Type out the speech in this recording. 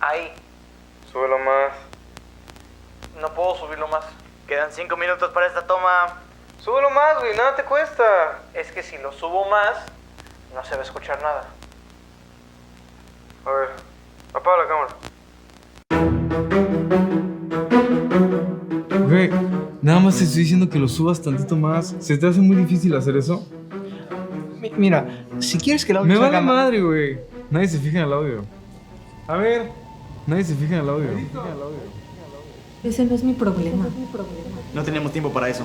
Ahí. Súbelo más. No puedo subirlo más. Quedan 5 minutos para esta toma. Súbelo más, güey, nada te cuesta. Es que si lo subo más, no se va a escuchar nada. A ver, apaga la cámara. Güey, nada más te estoy diciendo que lo subas tantito más. ¿Se te hace muy difícil hacer eso? Mira, si quieres que el audio Me salga vale más... madre, güey. Nadie se fija en el audio. A ver, nadie se fija en el audio. Ese no es mi problema. No tenemos tiempo para eso.